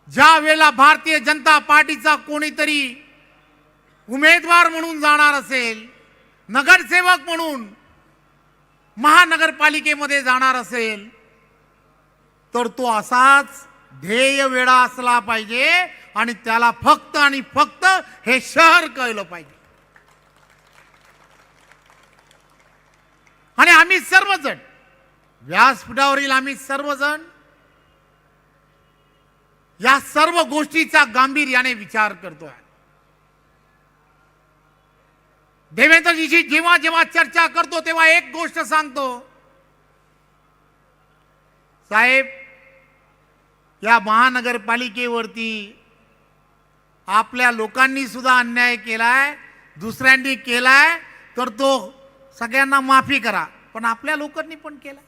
ज्या वेळेला भारतीय जनता पार्टीचा कोणीतरी उमेदवार म्हणून जाणार असेल, नगरसेवक म्हणून महानगरपालिकेमध्ये जाणार असेल, तर तो असाच ध्येय वेळा असला पाहिजे आणि त्याला फक्त आणि फक्त हे शहर कळलं पाहिजे. आणि आम्ही सर्वजण व्यासपीठावरील आम्ही सर्वजण या सर्व गोष्टीचा गांभीर्याने विचार करतोय. देवेंद्रजीशी जेव्हा जेव्हा चर्चा करतो तेव्हा एक गोष्ट सांगतो, साहेब या महानगरपालिकेवरती आपल्या लोकांनी सुद्धा अन्याय केलाय, दुसऱ्यांनी केलाय, तर तो सगळ्यांना माफी करा, पण आपल्या लोकांनी पण केला.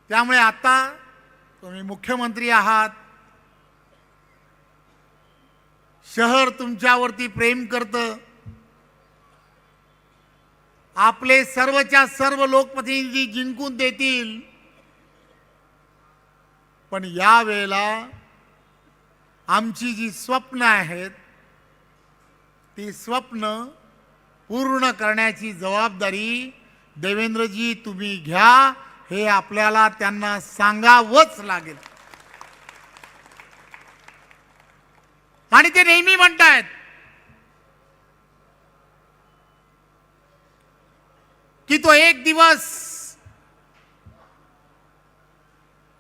त्यामुळे आता तुम्ही मुख्यमंत्री आहात, शहर तुमच्यावरती प्रेम करतं, आपले सर्वच्या सर्व लोकप्रतिनिधी जिंकून देतील, पण या वेळेला आमची जी स्वप्न आहेत ती स्वप्न पूर्ण करण्याची जबाबदारी देवेंद्रजी तुम्ही घ्या, हे आपल्याला त्यांना सांगावंच लागेल. आणि ते नेहमी म्हणतायत की तो एक दिवस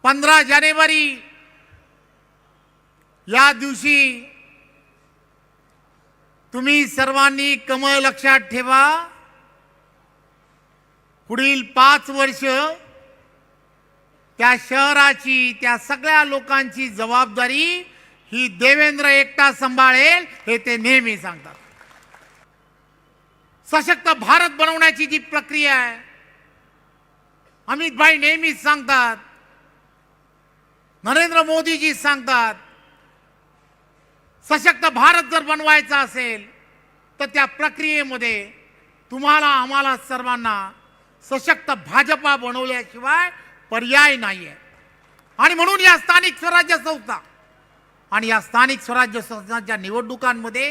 15 जानेवारी या दिवशी तुम्ही सर्वांनी कमळ लक्षात ठेवा, पुढील 5 वर्ष त्या शहराची, त्या सगळ्या लोकांची जबाबदारी ही देवेंद्र एकटा सांभाळेल, हे ते नेहमी सांगतात. सशक्त भारत बनवण्याची जी प्रक्रिया आहे, अमित भाई नेहमीच सांगतात, नरेंद्र मोदीजी सांगतात, सशक्त भारत जर बनवायचा असेल तर त्या प्रक्रियेमध्ये तुम्हाला आम्हाला सर्वांना सशक्त भाजपा बनवल्याशिवाय पर्याय नाही आहे. आणि म्हणून या स्थानिक स्वराज्य संस्था आणि या स्थानिक स्वराज्य संस्थांच्या निवडणुकांमध्ये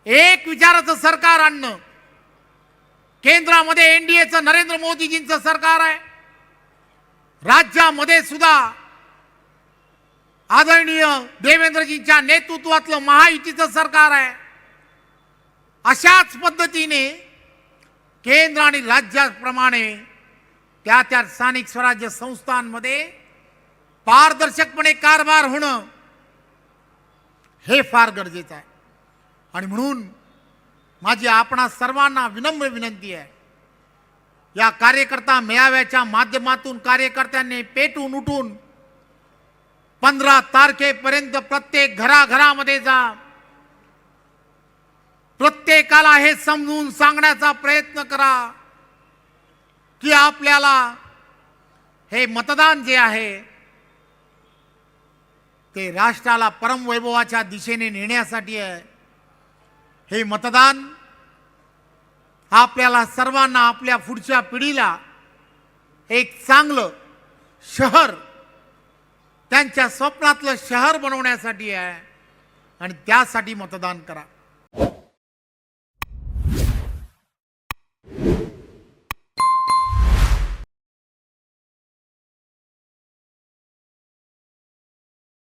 एक विचाराचं सरकार आणणं. केंद्रामध्ये एनडीएचं नरेंद्र मोदीजींचं सरकार आहे, राज्यामध्ये सुद्धा आदरणीय देवेंद्रजींच्या नेतृत्वातलं महायुतीचं सरकार आहे. अशाच पद्धतीने केंद्र आणि राज्याप्रमाणे त्या त्या स्थानिक स्वराज्य संस्थांमध्ये पारदर्शकपणे कारभार होणं हे फार गरजेचं आहे. आणि म्हणून माझी आपणा सर्वांना विनम्र विनंती आहे, या कार्यकर्ता मेळाव्याच्या माध्यमातून कार्यकर्त्यांनी पेटून उठून 15 तारखेपर्यंत प्रत्येक घराघरामध्ये जा, प्रत्येकाला हे समजून सांगण्याचा प्रयत्न करा की आपल्याला हे मतदान जे आहे ते राष्ट्राला परमवैभवाच्या दिशेने नेण्यासाठी आहे. हे मतदान आपल्याला सर्वांना, आपल्या पुढच्या पिढीला एक चांगलं शहर, त्यांच्या स्वप्नातलं शहर बनवण्यासाठी आहे. आणि त्यासाठी मतदान करा.